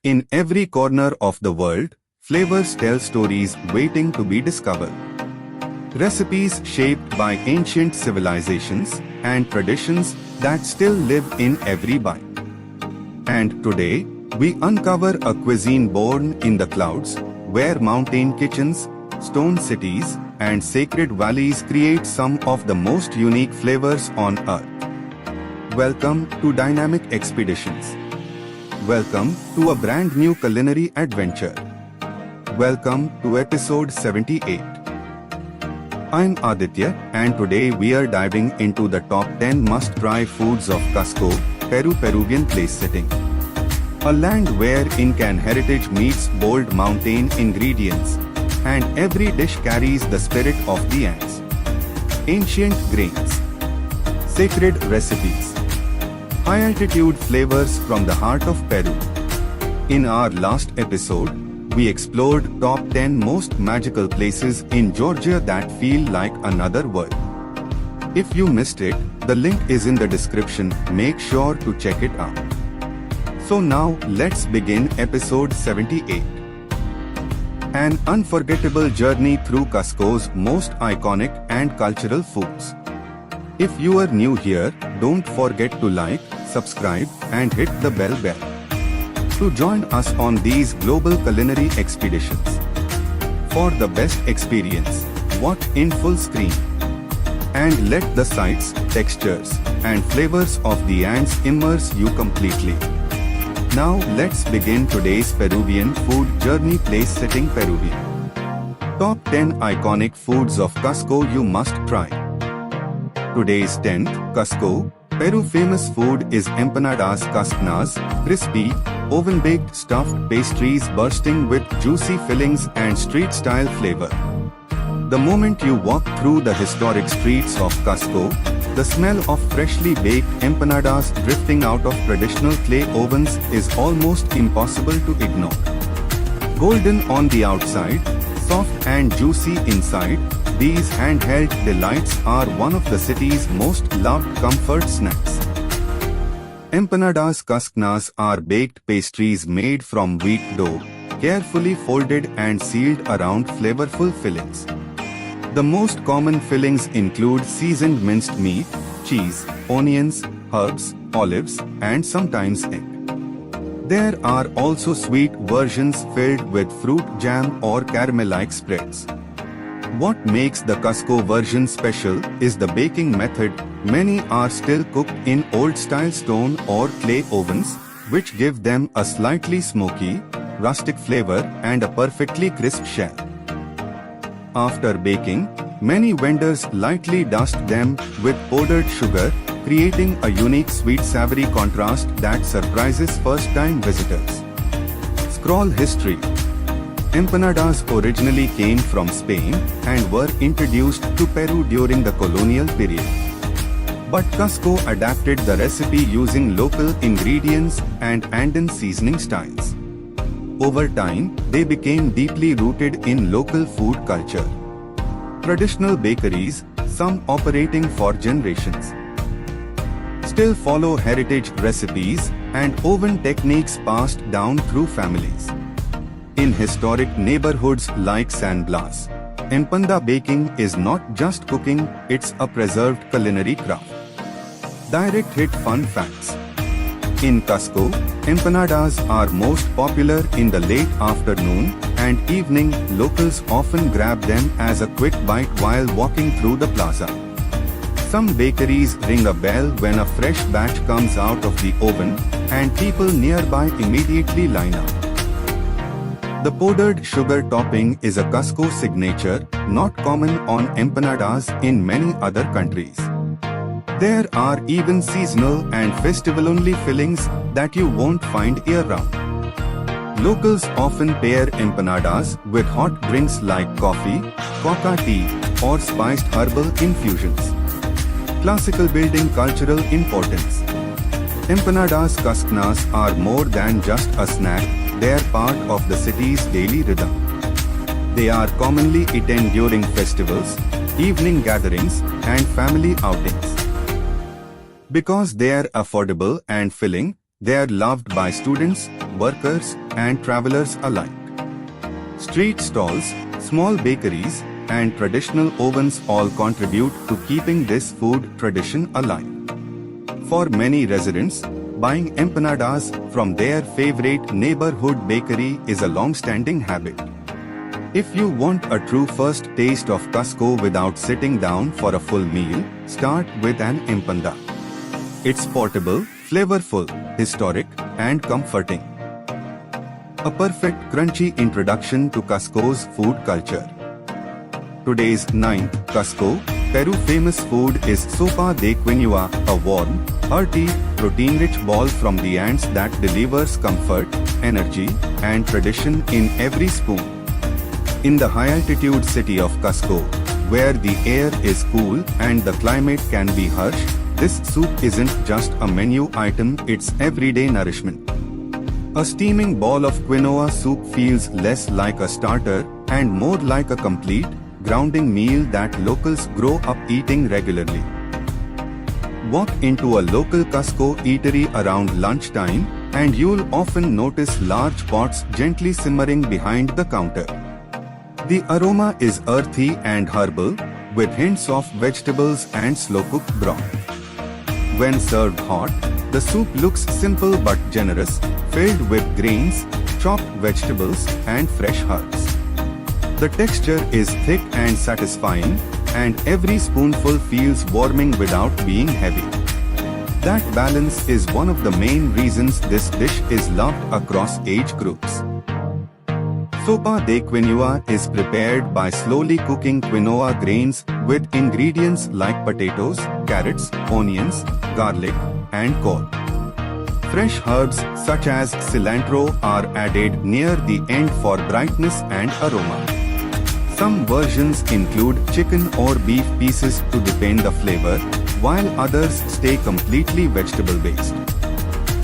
In every corner of the world, flavors tell stories waiting to be discovered. Recipes shaped by ancient civilizations and traditions that still live in every bite. And today, we uncover a cuisine born in the clouds, where mountain kitchens, stone cities, and sacred valleys create some of the most unique flavors on earth. Welcome to Dynamic Expeditions. Welcome to a brand new culinary adventure. Welcome to episode 78. I'm Aditya, and today we are diving into the top 10 must-try foods of Cusco, Peruvian place setting. A land where Incan heritage meets bold mountain ingredients, and every dish carries the spirit of the ants. Ancient grains, sacred recipes, high-altitude flavors from the heart of Peru. In our last episode, we explored top 10 most magical places in Georgia that feel like another world. If you missed it, the link is in the description. Make sure to check it out. So now, let's begin episode 78. An unforgettable journey through Cusco's most iconic and cultural foods. If you are new here, don't forget to like, subscribe, and hit the bell to join us on these global culinary expeditions. For the best experience, watch in full screen. And let the sights, textures, and flavors of the ants immerse you completely. Now let's begin today's Peruvian food journey. Place setting Peruvian. Top 10 iconic foods of Cusco you must try. Today's 10th, Cusco, Peru famous food is empanadas cuscanas, crispy, oven-baked stuffed pastries bursting with juicy fillings and street-style flavor. The moment you walk through the historic streets of Cusco, the smell of freshly baked empanadas drifting out of traditional clay ovens is almost impossible to ignore. Golden on the outside, soft and juicy inside, these handheld delights are one of the city's most loved comfort snacks. Empanadas cuscanas are baked pastries made from wheat dough, carefully folded and sealed around flavorful fillings. The most common fillings include seasoned minced meat, cheese, onions, herbs, olives, and sometimes egg. There are also sweet versions filled with fruit jam or caramel-like spreads. What makes the Cusco version special is the baking method. Many are still cooked in old-style stone or clay ovens, which give them a slightly smoky, rustic flavor and a perfectly crisp shell. After baking, many vendors lightly dust them with powdered sugar, creating a unique sweet-savory contrast that surprises first-time visitors. Scroll history. Empanadas originally came from Spain and were introduced to Peru during the colonial period. But Cusco adapted the recipe using local ingredients and Andean seasoning styles. Over time, they became deeply rooted in local food culture. Traditional bakeries, some operating for generations, still follow heritage recipes and oven techniques passed down through families. In historic neighborhoods like San Blas, empanada baking is not just cooking, it's a preserved culinary craft. Direct hit fun facts. In Cusco, empanadas are most popular in the late afternoon and evening. Locals often grab them as a quick bite while walking through the plaza. Some bakeries ring a bell when a fresh batch comes out of the oven, and people nearby immediately line up. The powdered sugar topping is a Cusco signature, not common on empanadas in many other countries. There are even seasonal and festival-only fillings that you won't find year-round. Locals often pair empanadas with hot drinks like coffee, coca tea, or spiced herbal infusions. Classical building cultural importance. Empanadas cuscanas are more than just a snack, they are part of the city's daily rhythm. They are commonly eaten during festivals, evening gatherings, and family outings. Because they are affordable and filling, they are loved by students, workers and travelers alike. Street stalls, small bakeries, and traditional ovens all contribute to keeping this food tradition alive. For many residents, buying empanadas from their favorite neighborhood bakery is a long-standing habit. If you want a true first taste of Cusco without sitting down for a full meal, start with an empanada. It's portable, flavorful, historic, and comforting. A perfect crunchy introduction to Cusco's food culture. Today's 9th Cusco, Peru famous food is sopa de quinoa, a warm, hearty, protein-rich ball from the Andes that delivers comfort, energy, and tradition in every spoon. In the high-altitude city of Cusco, where the air is cool and the climate can be harsh, this soup isn't just a menu item, it's everyday nourishment. A steaming ball of quinoa soup feels less like a starter and more like a complete, grounding meal that locals grow up eating regularly. Walk into a local Cusco eatery around lunchtime and you'll often notice large pots gently simmering behind the counter. The aroma is earthy and herbal, with hints of vegetables and slow-cooked broth. When served hot, the soup looks simple but generous, filled with grains, chopped vegetables, and fresh herbs. The texture is thick and satisfying, and every spoonful feels warming without being heavy. That balance is one of the main reasons this dish is loved across age groups. Sopa de quinoa is prepared by slowly cooking quinoa grains with ingredients like potatoes, carrots, onions, garlic, and corn. Fresh herbs such as cilantro are added near the end for brightness and aroma. Some versions include chicken or beef pieces to deepen the flavor, while others stay completely vegetable-based.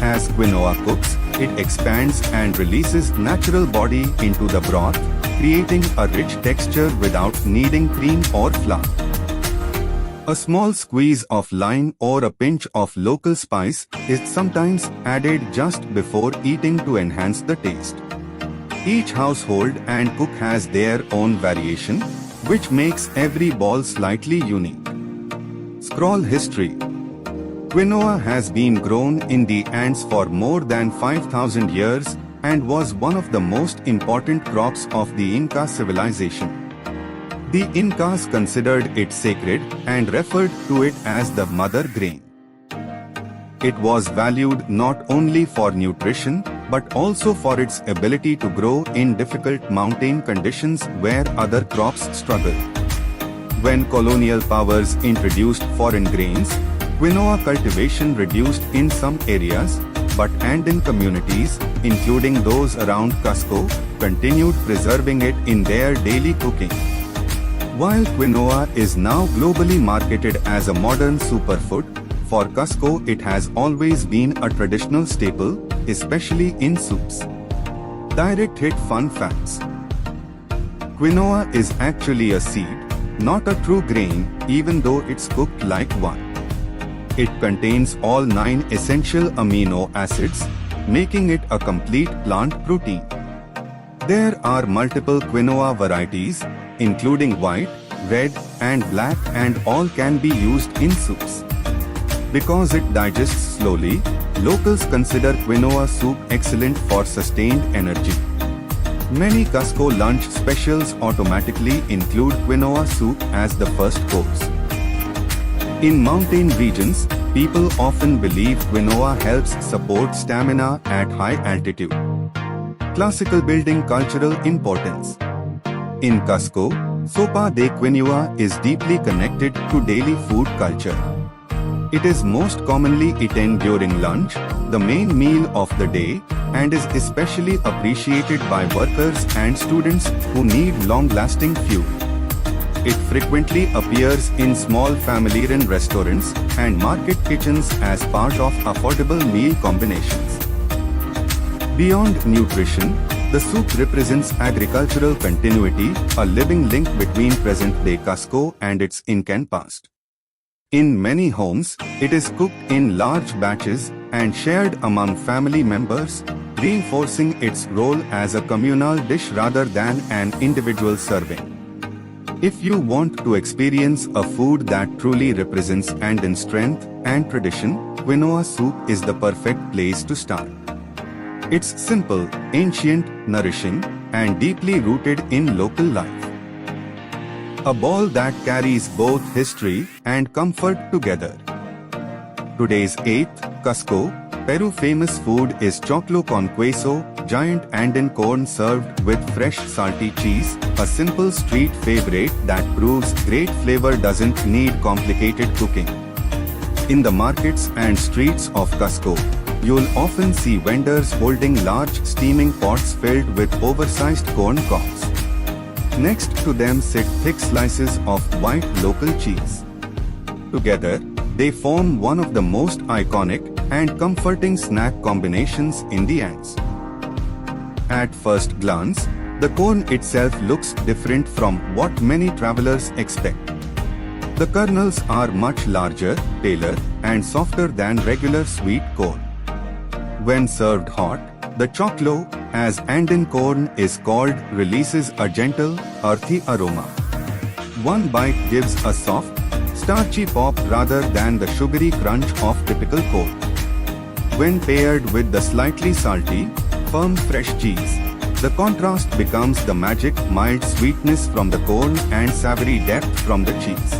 As quinoa cooks, it expands and releases natural body into the broth, creating a rich texture without needing cream or flour. A small squeeze of lime or a pinch of local spice is sometimes added just before eating to enhance the taste. Each household and cook has their own variation, which makes every ball slightly unique. Scroll history. Quinoa has been grown in the Andes for more than 5,000 years and was one of the most important crops of the Inca civilization. The Incas considered it sacred and referred to it as the mother grain. It was valued not only for nutrition but also for its ability to grow in difficult mountain conditions where other crops struggled. When colonial powers introduced foreign grains, quinoa cultivation reduced in some areas, but Andean communities, including those around Cusco, continued preserving it in their daily cooking. While quinoa is now globally marketed as a modern superfood, for Cusco it has always been a traditional staple, especially in soups. Direct hit fun facts. Quinoa is actually a seed, not a true grain, even though it's cooked like one. It contains all 9 essential amino acids, making it a complete plant protein. There are multiple quinoa varieties, including white, red, and black, and all can be used in soups. Because it digests slowly, locals consider quinoa soup excellent for sustained energy. Many Cusco lunch specials automatically include quinoa soup as the first course. In mountain regions, people often believe quinoa helps support stamina at high altitude. Classical building cultural importance. In Cusco, sopa de quinoa is deeply connected to daily food culture. It is most commonly eaten during lunch, the main meal of the day, and is especially appreciated by workers and students who need long-lasting fuel. It frequently appears in small family-run restaurants and market kitchens as part of affordable meal combinations. Beyond nutrition, the soup represents agricultural continuity, a living link between present-day Cusco and its Incan past. In many homes, it is cooked in large batches and shared among family members, reinforcing its role as a communal dish rather than an individual serving. If you want to experience a food that truly represents Andean strength and tradition, quinoa soup is the perfect place to start. It's simple, ancient, nourishing, and deeply rooted in local life. A bowl that carries both history and comfort together. Today's 8th, Cusco, Peru famous food is choclo con queso, giant Andean corn served with fresh salty cheese, a simple street favorite that proves great flavor doesn't need complicated cooking. In the markets and streets of Cusco, you'll often see vendors holding large steaming pots filled with oversized corn cobs. Next to them sit thick slices of white local cheese. Together, they form one of the most iconic and comforting snack combinations in the Andes. At first glance, the corn itself looks different from what many travelers expect. The kernels are much larger, paler, and softer than regular sweet corn. When served hot, the choclo, as Andean corn is called, releases a gentle, earthy aroma. One bite gives a soft, starchy pop rather than the sugary crunch of typical corn. When paired with the slightly salty, firm fresh cheese, the contrast becomes the magic mild sweetness from the corn and savory depth from the cheese.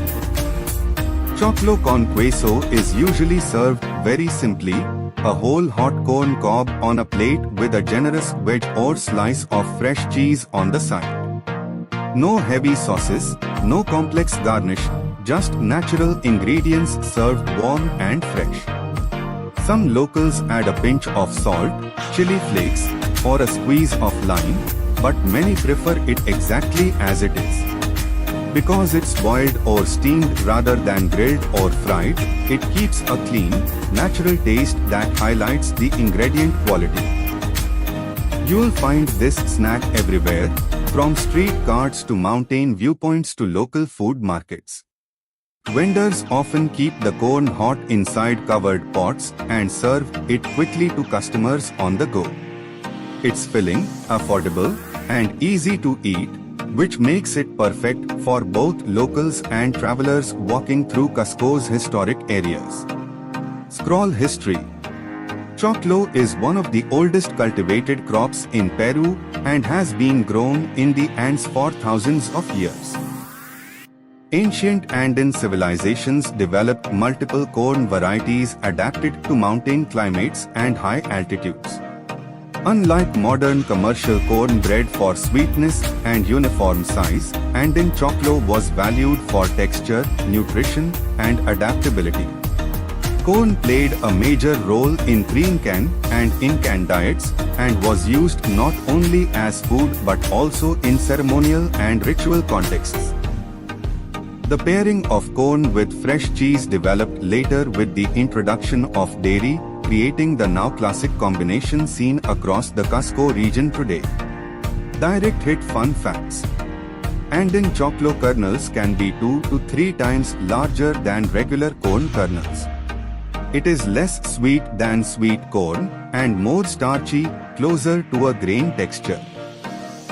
Choclo con queso is usually served very simply, a whole hot corn cob on a plate with a generous wedge or slice of fresh cheese on the side. No heavy sauces, no complex garnish, just natural ingredients served warm and fresh. Some locals add a pinch of salt, chili flakes, or a squeeze of lime, but many prefer it exactly as it is. Because it's boiled or steamed rather than grilled or fried, it keeps a clean, natural taste that highlights the ingredient quality. You'll find this snack everywhere, from street carts to mountain viewpoints to local food markets. Vendors often keep the corn hot inside covered pots and serve it quickly to customers on the go. It's filling, affordable, and easy to eat, which makes it perfect for both locals and travelers walking through Cusco's historic areas. Scroll history. Choclo is one of the oldest cultivated crops in Peru and has been grown in the Andes for thousands of years. Ancient Andean civilizations developed multiple corn varieties adapted to mountain climates and high altitudes. Unlike modern commercial corn bred for sweetness and uniform size, Andean choclo was valued for texture, nutrition, and adaptability. Corn played a major role in pre-Incan and Incan diets and was used not only as food but also in ceremonial and ritual contexts. The pairing of corn with fresh cheese developed later with the introduction of dairy, creating the now classic combination seen across the Cusco region today. Direct hit fun facts. Andean choclo kernels can be 2 to 3 times larger than regular corn kernels. It is less sweet than sweet corn and more starchy, closer to a grain texture.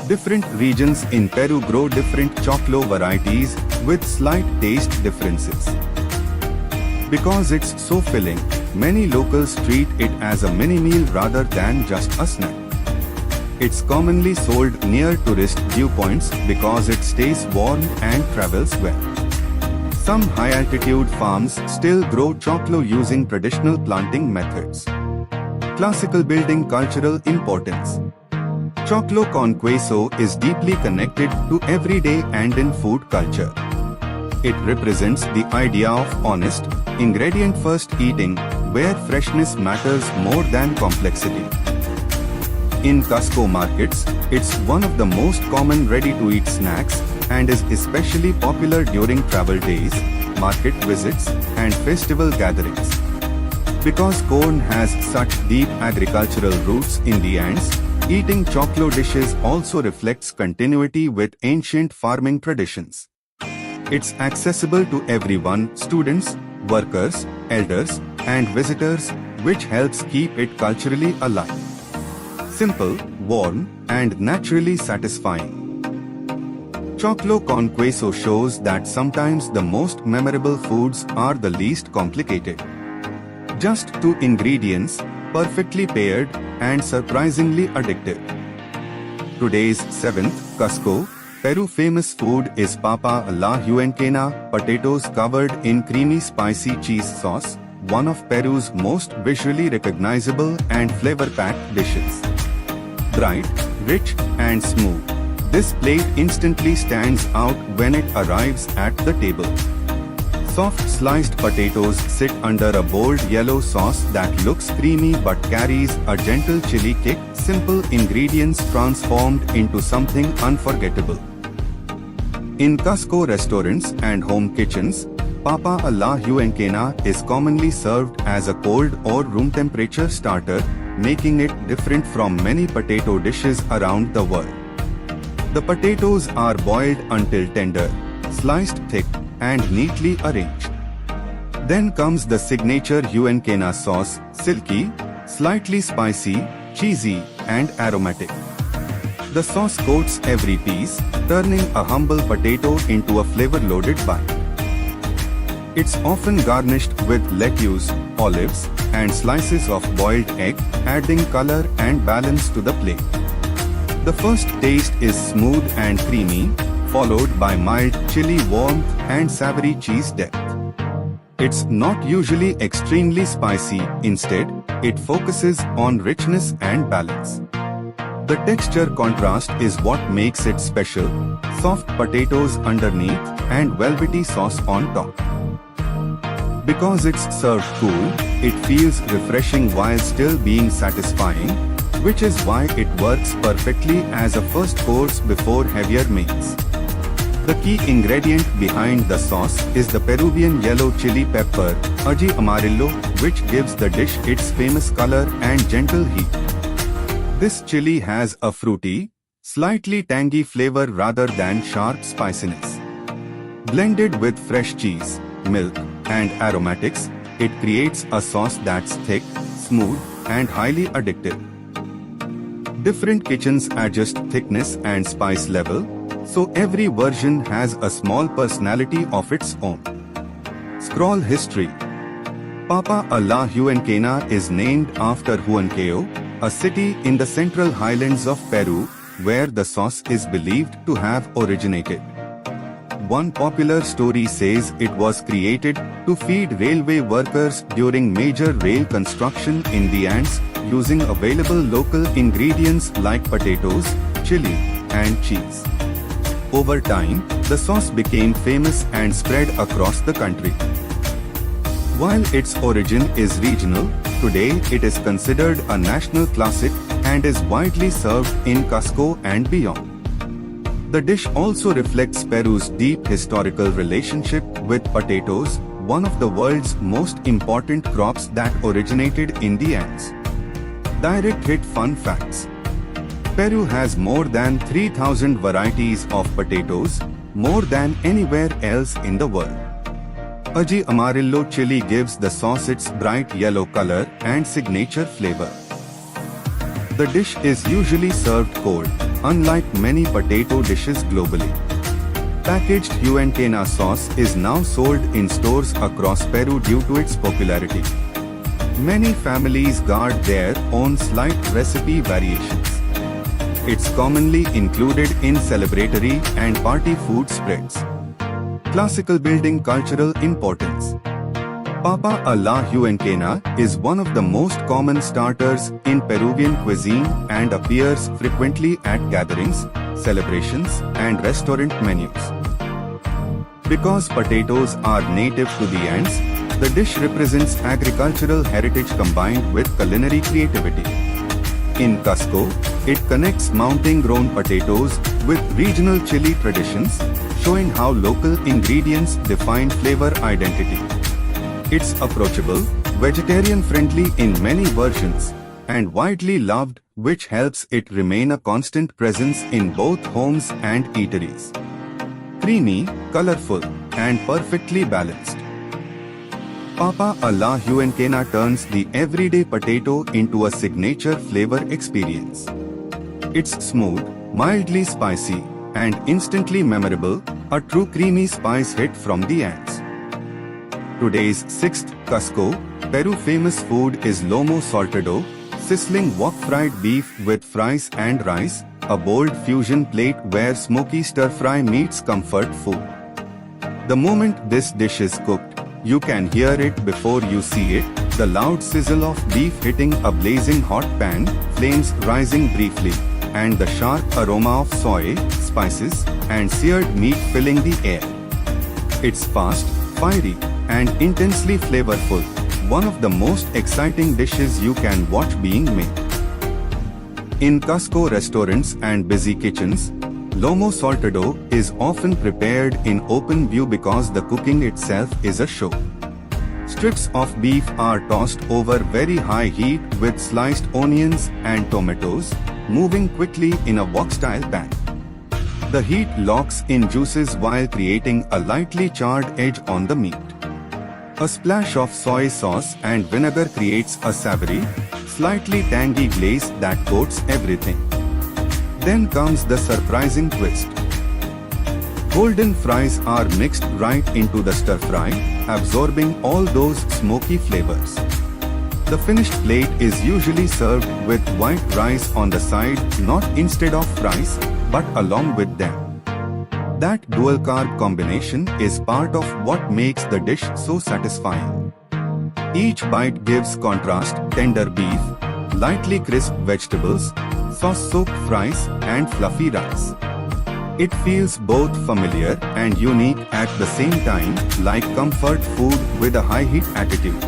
Different regions in Peru grow different choclo varieties with slight taste differences. Because it's so filling, many locals treat it as a mini meal rather than just a snack. It's commonly sold near tourist viewpoints because it stays warm and travels well. Some high-altitude farms still grow choclo using traditional planting methods. Classical building cultural importance. Choclo con queso is deeply connected to everyday Andean food culture. It represents the idea of honest, ingredient-first eating, where freshness matters more than complexity. In Cusco markets, it's one of the most common ready-to-eat snacks and is especially popular during travel days, market visits, and festival gatherings. Because corn has such deep agricultural roots in the Andes, eating choclo dishes also reflects continuity with ancient farming traditions. It's accessible to everyone, students, workers, elders, and visitors, which helps keep it culturally alive. Simple, warm, and naturally satisfying. Choclo con queso shows that sometimes the most memorable foods are the least complicated. Just two ingredients, perfectly paired, and surprisingly addictive. Today's 7th, Cusco, Peru famous food is papa a la huancaina, potatoes covered in creamy spicy cheese sauce, one of Peru's most visually recognizable and flavor-packed dishes. Bright, rich, and smooth, this plate instantly stands out when it arrives at the table. Soft sliced potatoes sit under a bold yellow sauce that looks creamy but carries a gentle chili kick. Simple ingredients transformed into something unforgettable. In Cusco restaurants and home kitchens, papa a la huancaina is commonly served as a cold or room temperature starter, making it different from many potato dishes around the world. The potatoes are boiled until tender, sliced thick, and neatly arranged. Then comes the signature huancaina sauce, silky, slightly spicy, cheesy, and aromatic. The sauce coats every piece, turning a humble potato into a flavor-loaded bite. It's often garnished with lettuce, olives, and slices of boiled egg, adding color and balance to the plate. The first taste is smooth and creamy, followed by mild chili warmth and savory cheese depth. It's not usually extremely spicy, instead, it focuses on richness and balance. The texture contrast is what makes it special, soft potatoes underneath and velvety sauce on top. Because it's served cool, it feels refreshing while still being satisfying, which is why it works perfectly as a first course before heavier meals. The key ingredient behind the sauce is the Peruvian yellow chili pepper, ají amarillo, which gives the dish its famous color and gentle heat. This chili has a fruity, slightly tangy flavor rather than sharp spiciness. Blended with fresh cheese, milk, and aromatics, it creates a sauce that's thick, smooth, and highly addictive. Different kitchens adjust thickness and spice level, so every version has a small personality of its own. Scroll history. Papa a la huancaina is named after Huancayo, a city in the central highlands of Peru, where the sauce is believed to have originated. One popular story says it was created to feed railway workers during major rail construction in the Andes, using available local ingredients like potatoes, chili, and cheese. Over time, the sauce became famous and spread across the country. While its origin is regional, today it is considered a national classic and is widely served in Cusco and beyond. The dish also reflects Peru's deep historical relationship with potatoes, one of the world's most important crops that originated in the Andes. Direct hit fun facts. Peru has more than 3,000 varieties of potatoes, more than anywhere else in the world. Ají amarillo chili gives the sauce its bright yellow color and signature flavor. The dish is usually served cold, unlike many potato dishes globally. Packaged huancaina sauce is now sold in stores across Peru due to its popularity. Many families guard their own slight recipe variations. It's commonly included in celebratory and party food spreads. Classical building cultural importance. Papa a la huancaina is one of the most common starters in Peruvian cuisine and appears frequently at gatherings, celebrations, and restaurant menus. Because potatoes are native to the Andes, the dish represents agricultural heritage combined with culinary creativity. In Cusco, it connects mountain-grown potatoes with regional chili traditions, showing how local ingredients define flavor identity. It's approachable, vegetarian-friendly in many versions, and widely loved, which helps it remain a constant presence in both homes and eateries. Creamy, colorful, and perfectly balanced. Papa a la Huancaina turns the everyday potato into a signature flavor experience. It's smooth, mildly spicy, and instantly memorable, a true creamy spice hit from the Andes. Today's sixth, Cusco, Peru famous food is lomo saltado, sizzling wok-fried beef with fries and rice, a bold fusion plate where smoky stir-fry meets comfort food. The moment this dish is cooked, you can hear it before you see it, the loud sizzle of beef hitting a blazing hot pan, flames rising briefly, and the sharp aroma of soy, spices, and seared meat filling the air. It's fast, fiery, and intensely flavorful, one of the most exciting dishes you can watch being made. In Cusco restaurants and busy kitchens, lomo saltado is often prepared in open view because the cooking itself is a show. Strips of beef are tossed over very high heat with sliced onions and tomatoes, moving quickly in a wok-style pan. The heat locks in juices while creating a lightly charred edge on the meat. A splash of soy sauce and vinegar creates a savory, slightly tangy glaze that coats everything. Then comes the surprising twist. Golden fries are mixed right into the stir-fry, absorbing all those smoky flavors. The finished plate is usually served with white rice on the side, not instead of fries, but along with them. That dual carb combination is part of what makes the dish so satisfying. Each bite gives contrast, tender beef, lightly crisp vegetables, sauce-soaked fries, and fluffy rice. It feels both familiar and unique at the same time, like comfort food with a high-heat attitude.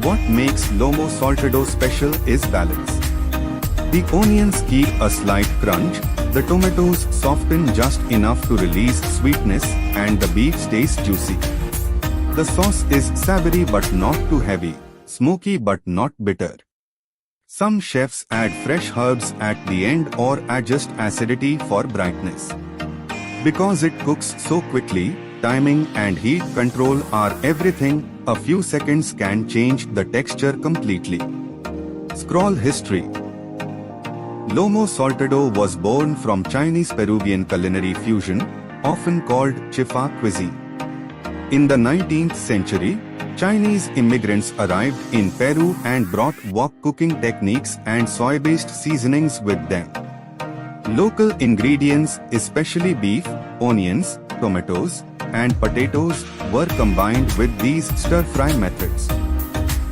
What makes lomo saltado special is balance. The onions keep a slight crunch, the tomatoes soften just enough to release sweetness, and the beef stays juicy. The sauce is savory but not too heavy, smoky but not bitter. Some chefs add fresh herbs at the end or adjust acidity for brightness. Because it cooks so quickly, timing and heat control are everything. A few seconds can change the texture completely. Scroll history. Lomo saltado was born from Chinese-Peruvian culinary fusion, often called chifa cuisine. In the 19th century, Chinese immigrants arrived in Peru and brought wok cooking techniques and soy-based seasonings with them. Local ingredients, especially beef, onions, tomatoes, and potatoes, were combined with these stir-fry methods.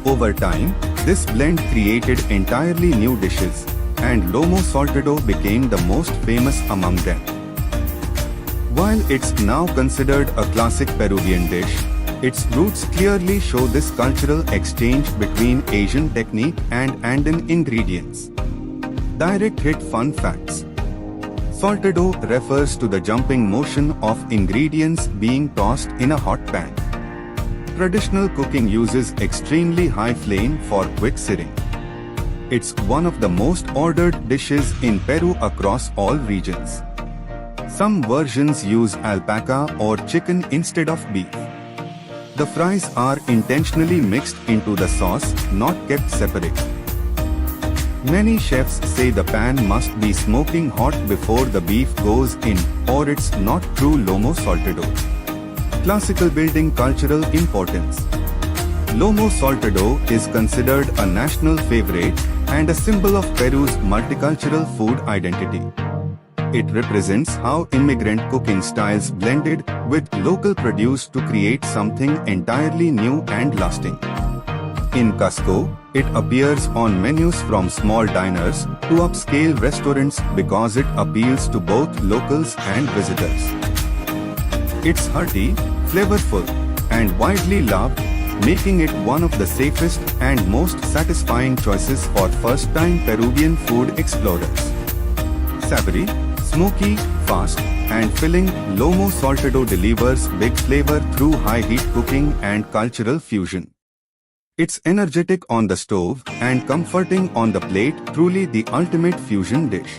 Over time, this blend created entirely new dishes, and lomo saltado became the most famous among them. While it's now considered a classic Peruvian dish, its roots clearly show this cultural exchange between Asian technique and Andean ingredients. Direct hit fun facts. Saltado refers to the jumping motion of ingredients being tossed in a hot pan. Traditional cooking uses extremely high flame for quick searing. It's one of the most ordered dishes in Peru across all regions. Some versions use alpaca or chicken instead of beef. The fries are intentionally mixed into the sauce, not kept separate. Many chefs say the pan must be smoking hot before the beef goes in, or it's not true lomo saltado. Classical building cultural importance. Lomo saltado is considered a national favorite and a symbol of Peru's multicultural food identity. It represents how immigrant cooking styles blended with local produce to create something entirely new and lasting. In Cusco, it appears on menus from small diners to upscale restaurants because it appeals to both locals and visitors. It's hearty, flavorful, and widely loved, making it one of the safest and most satisfying choices for first-time Peruvian food explorers. Savory, smoky, fast, and filling, lomo saltado delivers big flavor through high-heat cooking and cultural fusion. It's energetic on the stove and comforting on the plate, truly the ultimate fusion dish.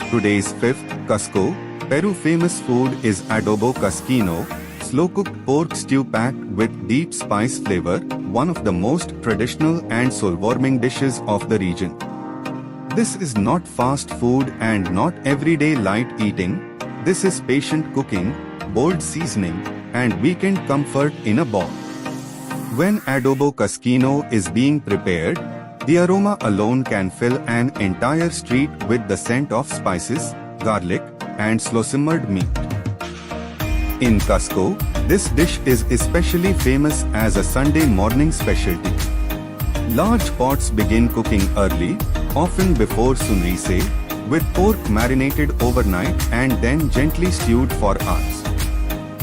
Today's fifth, Cusco, Peru famous food is adobo cusquino, slow-cooked pork stew packed with deep spice flavor, one of the most traditional and soul-warming dishes of the region. This is not fast food and not everyday light eating. This is patient cooking, bold seasoning, and weekend comfort in a bowl. When adobo cusquino is being prepared, the aroma alone can fill an entire street with the scent of spices, garlic, and slow-simmered meat. In Cusco, this dish is especially famous as a Sunday morning specialty. Large pots begin cooking early, often before sunrise, with pork marinated overnight and then gently stewed for hours.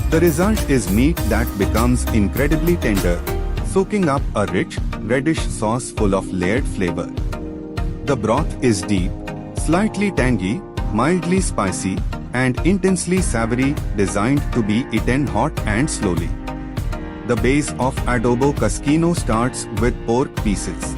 The result is meat that becomes incredibly tender, soaking up a rich, reddish sauce full of layered flavor. The broth is deep, slightly tangy, mildly spicy, and intensely savory, designed to be eaten hot and slowly. The base of adobo cusquino starts with pork pieces,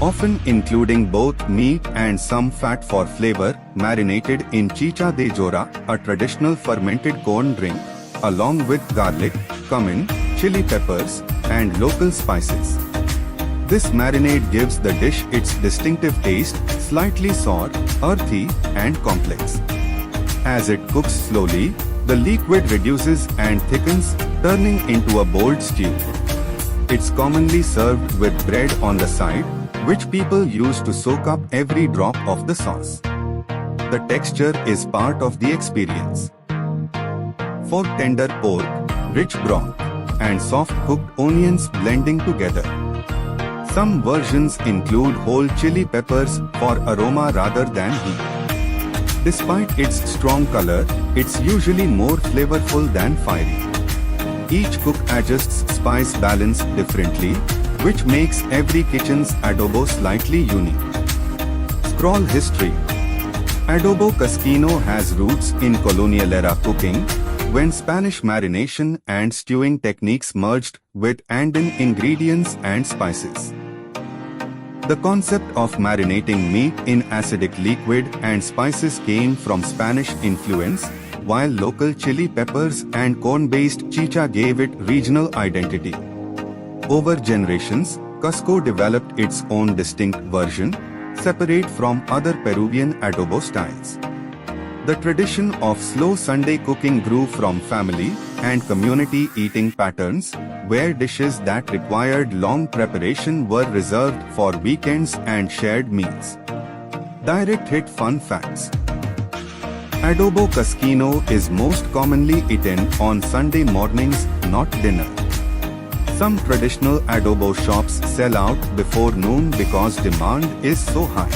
often including both meat and some fat for flavor, marinated in chicha de jora, a traditional fermented corn drink, along with garlic, cumin, chili peppers, and local spices. This marinade gives the dish its distinctive taste, slightly sour, earthy, and complex. As it cooks slowly, the liquid reduces and thickens, turning into a bold stew. It's commonly served with bread on the side, which people use to soak up every drop of the sauce. The texture is part of the experience. For tender pork, rich broth, and soft-cooked onions blending together. Some versions include whole chili peppers for aroma rather than heat. Despite its strong color, it's usually more flavorful than fiery. Each cook adjusts spice balance differently, which makes every kitchen's adobo slightly unique. Scroll history. Adobo cusquino has roots in colonial-era cooking, when Spanish marination and stewing techniques merged with Andean ingredients and spices. The concept of marinating meat in acidic liquid and spices came from Spanish influence, while local chili peppers and corn-based chicha gave it regional identity. Over generations, Cusco developed its own distinct version, separate from other Peruvian adobo styles. The tradition of slow Sunday cooking grew from family and community eating patterns, where dishes that required long preparation were reserved for weekends and shared meals. Direct hit fun facts. Adobo cusquino is most commonly eaten on Sunday mornings, not dinner. Some traditional adobo shops sell out before noon because demand is so high.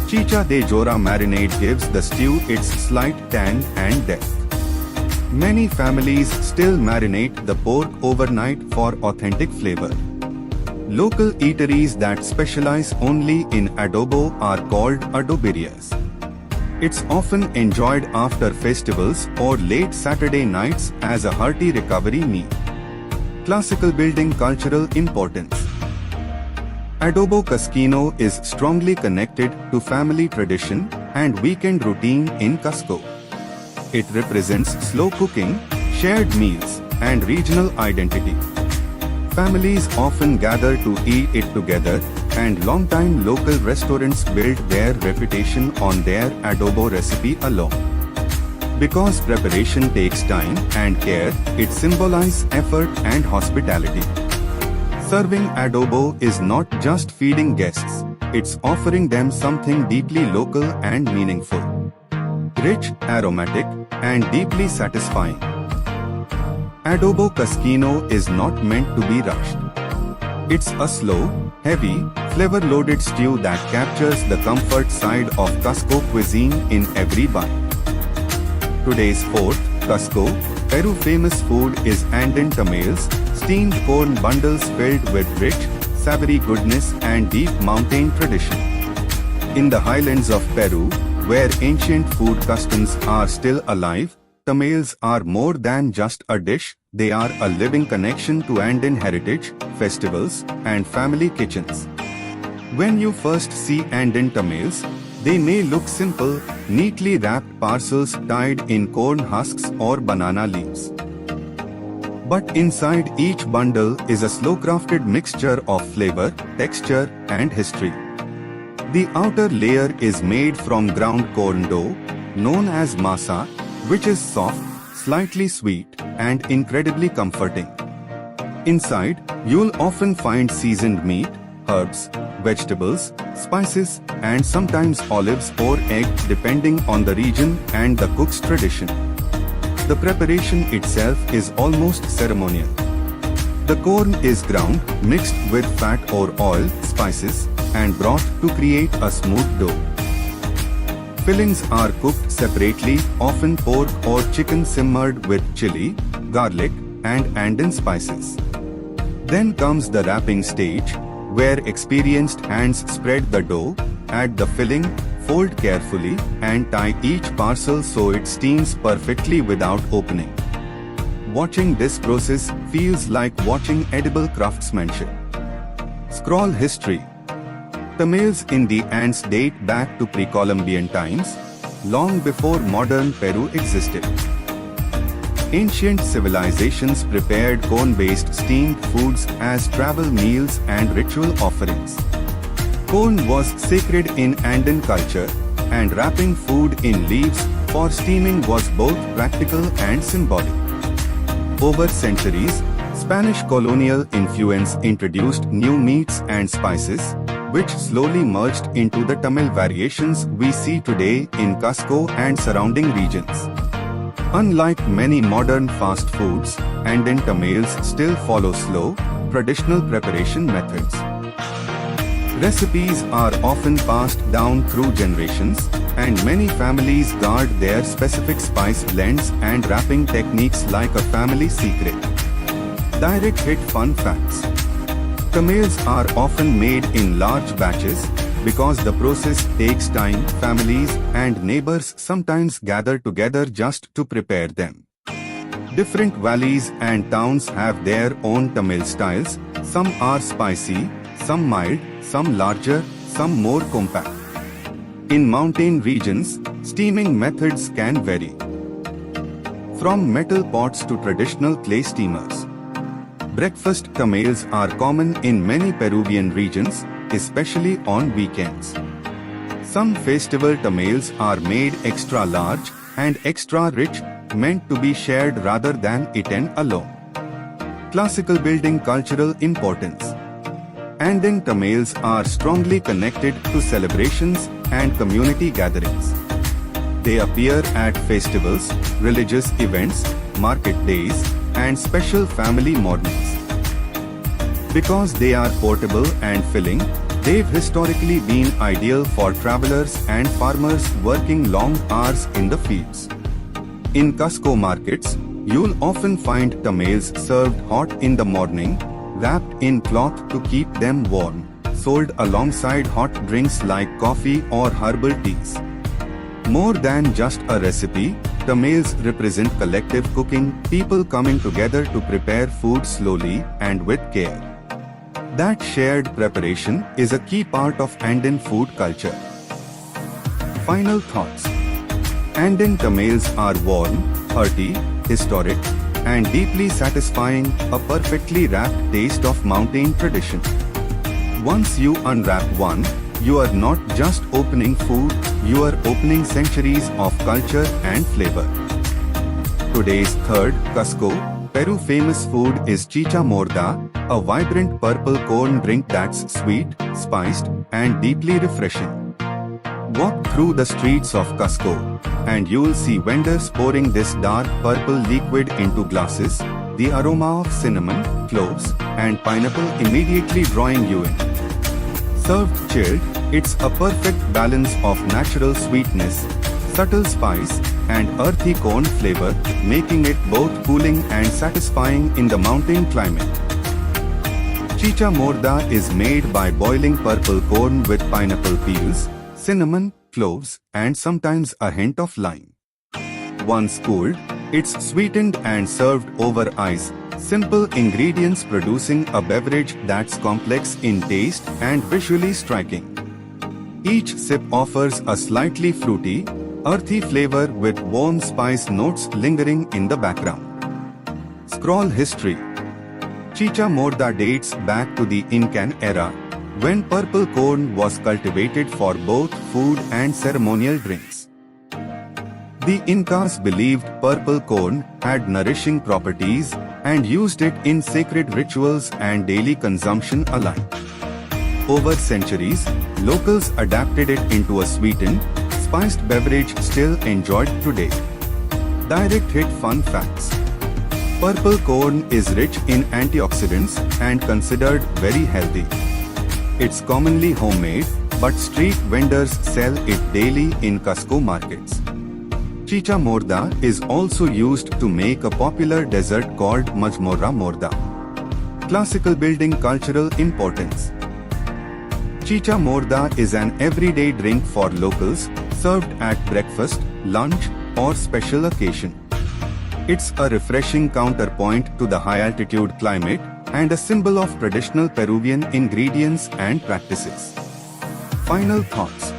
Chicha de jora marinade gives the stew its slight tang and depth. Many families still marinate the pork overnight for authentic flavor. Local eateries that specialize only in adobo are called adoberias. It's often enjoyed after festivals or late Saturday nights as a hearty recovery meal. Classical building cultural importance. Adobo cusquino is strongly connected to family tradition and weekend routine in Cusco. It represents slow cooking, shared meals, and regional identity. Families often gather to eat it together, and long-time local restaurants build their reputation on their adobo recipe alone. Because preparation takes time and care, it symbolizes effort and hospitality. Serving adobo is not just feeding guests, it's offering them something deeply local and meaningful. Rich, aromatic, and deeply satisfying. Adobo cusquino is not meant to be rushed. It's a slow, heavy, flavor-loaded stew that captures the comfort side of Cusco cuisine in every bite. Today's fourth, Cusco, Peru famous food is Andean tamales, steamed corn bundles filled with rich, savory goodness and deep mountain tradition. In the highlands of Peru, where ancient food customs are still alive, tamales are more than just a dish, they are a living connection to Andean heritage, festivals, and family kitchens. When you first see Andean tamales, they may look simple, neatly wrapped parcels tied in corn husks or banana leaves. But inside each bundle is a slow-crafted mixture of flavor, texture, and history. The outer layer is made from ground corn dough, known as masa, which is soft, slightly sweet, and incredibly comforting. Inside, you'll often find seasoned meat, herbs, vegetables, spices, and sometimes olives or egg depending on the region and the cook's tradition. The preparation itself is almost ceremonial. The corn is ground, mixed with fat or oil, spices, and broth to create a smooth dough. Fillings are cooked separately, often pork or chicken simmered with chili, garlic, and Andean spices. Then comes the wrapping stage, where experienced hands spread the dough, add the filling, fold carefully, and tie each parcel so it steams perfectly without opening. Watching this process feels like watching edible craftsmanship. Scroll history. Tamils in the Andes date back to pre-Columbian times, long before modern Peru existed. Ancient civilizations prepared corn-based steamed foods as travel meals and ritual offerings. Corn was sacred in Andean culture, and wrapping food in leaves for steaming was both practical and symbolic. Over centuries, Spanish colonial influence introduced new meats and spices, which slowly merged into the Tamil variations we see today in Cusco and surrounding regions. Unlike many modern fast foods, Andean Tamils still follow slow, traditional preparation methods. Recipes are often passed down through generations, and many families guard their specific spice blends and wrapping techniques like a family secret. Direct hit fun facts. Tamils are often made in large batches because the process takes time. Families and neighbors sometimes gather together just to prepare them. Different valleys and towns have their own Tamil styles. Some are spicy, some mild, some larger, some more compact. In mountain regions, steaming methods can vary. From metal pots to traditional clay steamers. Breakfast Tamils are common in many Peruvian regions, especially on weekends. Some festival Tamils are made extra large and extra rich, meant to be shared rather than eaten alone. Classical building cultural importance. Andean Tamils are strongly connected to celebrations and community gatherings. They appear at festivals, religious events, market days, and special family mornings. Because they are portable and filling, they've historically been ideal for travelers and farmers working long hours in the fields. In Cusco markets, you'll often find tamales served hot in the morning, wrapped in cloth to keep them warm, sold alongside hot drinks like coffee or herbal teas. More than just a recipe, tamales represent collective cooking, people coming together to prepare food slowly and with care. That shared preparation is a key part of Andean food culture. Final thoughts. Andean tamales are warm, hearty, historic, and deeply satisfying, a perfectly wrapped taste of mountain tradition. Once you unwrap one, you are not just opening food, you are opening centuries of culture and flavor. Today's third, Cusco, Peru famous food is chicha morda, a vibrant purple corn drink that's sweet, spiced, and deeply refreshing. Walk through the streets of Cusco, and you'll see vendors pouring this dark purple liquid into glasses, the aroma of cinnamon, cloves, and pineapple immediately drawing you in. Served chilled, it's a perfect balance of natural sweetness, subtle spice, and earthy corn flavor, making it both cooling and satisfying in the mountain climate. Chicha morda is made by boiling purple corn with pineapple peels, cinnamon, cloves, and sometimes a hint of lime. Once cooled, it's sweetened and served over ice, simple ingredients producing a beverage that's complex in taste and visually striking. Each sip offers a slightly fruity, earthy flavor with warm spice notes lingering in the background. Scroll history. Chicha morda dates back to the Incan era, when purple corn was cultivated for both food and ceremonial drinks. The Incas believed purple corn had nourishing properties and used it in sacred rituals and daily consumption alike. Over centuries, locals adapted it into a sweetened, spiced beverage still enjoyed today. Direct hit fun facts. Purple corn is rich in antioxidants and considered very healthy. It's commonly homemade, but street vendors sell it daily in Cusco markets. Chicha morda is also used to make a popular dessert called mazmorra morda. Classical building cultural importance. Chicha morda is an everyday drink for locals, served at breakfast, lunch, or special occasion. It's a refreshing counterpoint to the high-altitude climate and a symbol of traditional Peruvian ingredients and practices. Final thoughts.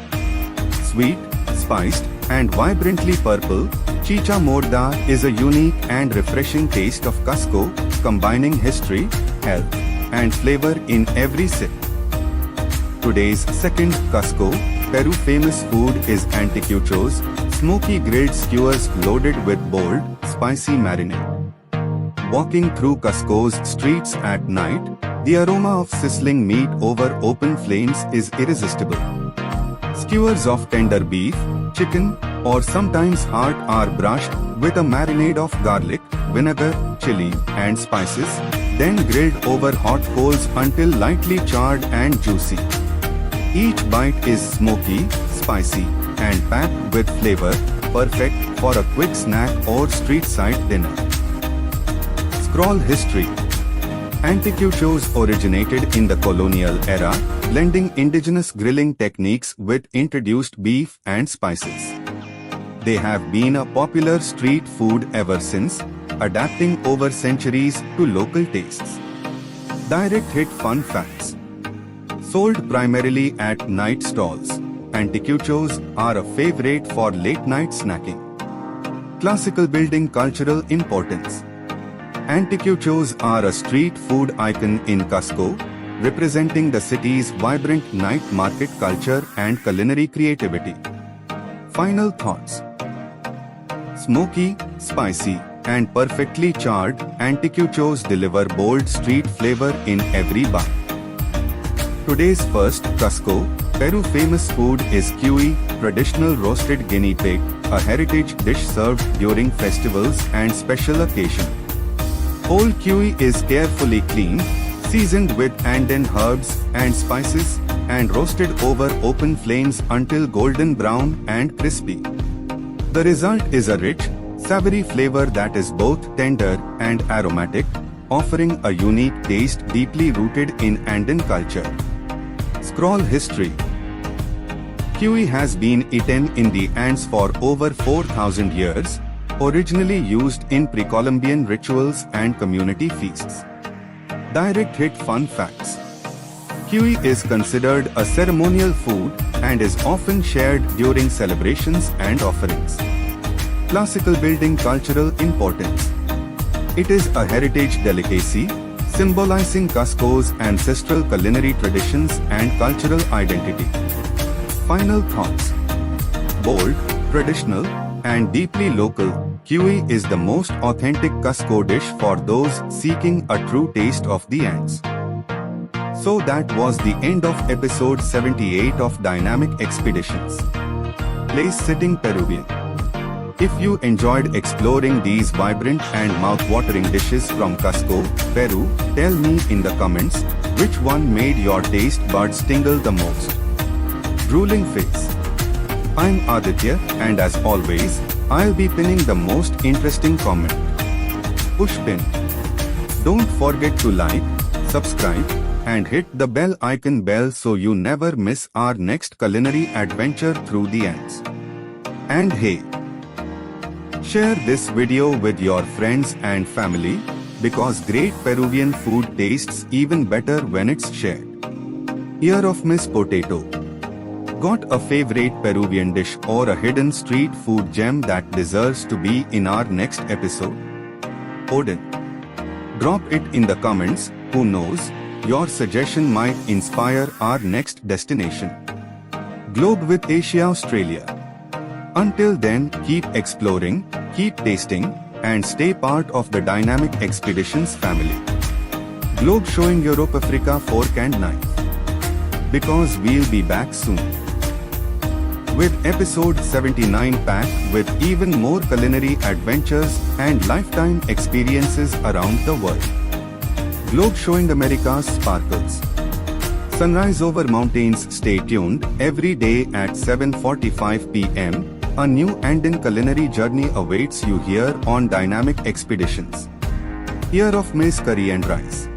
Sweet, spiced, and vibrantly purple, chicha morda is a unique and refreshing taste of Cusco, combining history, health, and flavor in every sip. Today's second Cusco, Peru famous food is anticuchos, smoky grilled skewers loaded with bold, spicy marinade. Walking through Cusco's streets at night, the aroma of sizzling meat over open flames is irresistible. Skewers of tender beef, chicken, or sometimes heart are brushed with a marinade of garlic, vinegar, chili, and spices, then grilled over hot coals until lightly charred and juicy. Each bite is smoky, spicy, and packed with flavor, perfect for a quick snack or street-side dinner. Scroll history. Anticuchos originated in the colonial era, blending indigenous grilling techniques with introduced beef and spices. They have been a popular street food ever since, adapting over centuries to local tastes. Direct hit fun facts. Sold primarily at night stalls, anticuchos are a favorite for late-night snacking. Classical building cultural importance. Anticuchos are a street food icon in Cusco, representing the city's vibrant night market culture and culinary creativity. Final thoughts. Smoky, spicy, and perfectly charred, anticuchos deliver bold street flavor in every bite. Today's first Cusco, Peru famous food is cuy, traditional roasted guinea pig, a heritage dish served during festivals and special occasions. Whole cuy is carefully cleaned, seasoned with Andean herbs and spices, and roasted over open flames until golden brown and crispy. The result is a rich, savory flavor that is both tender and aromatic, offering a unique taste deeply rooted in Andean culture. Scroll history. Cuy has been eaten in the Andes for over 4,000 years, originally used in pre-Columbian rituals and community feasts. Direct hit fun facts. Cuy is considered a ceremonial food and is often shared during celebrations and offerings. Classical building cultural importance. It is a heritage delicacy, symbolizing Cusco's ancestral culinary traditions and cultural identity. Final thoughts. Bold, traditional, and deeply local, cuy is the most authentic Cusco dish for those seeking a true taste of the Andes. So that was the end of episode 78 of Dynamic Expeditions. Place-sitting Peruvian. If you enjoyed exploring these vibrant and mouth-watering dishes from Cusco, Peru, tell me in the comments which one made your taste buds tingle the most. Drooling face. I'm Aditya, and as always, I'll be pinning the most interesting comment. Push pin. Don't forget to like, subscribe, and hit the bell icon bell so you never miss our next culinary adventure through the Andes. And hey, share this video with your friends and family, because great Peruvian food tastes even better when it's shared. Ear of Miss Potato. Got a favorite Peruvian dish or a hidden street food gem that deserves to be in our next episode? Odin. Drop it in the comments, who knows, your suggestion might inspire our next destination. Globe with Asia Australia. Until then, keep exploring, keep tasting, and stay part of the dynamic expeditions family. Globe showing Europe, Africa, fork and knife. Because we'll be back soon. With episode 79 packed with even more culinary adventures and lifetime experiences around the world. Globe showing America's sparkles. Sunrise over mountains. Stay tuned every day at 7:45 p.m. A new Andean culinary journey awaits you here on Dynamic Expeditions. Here of maize curry and rice.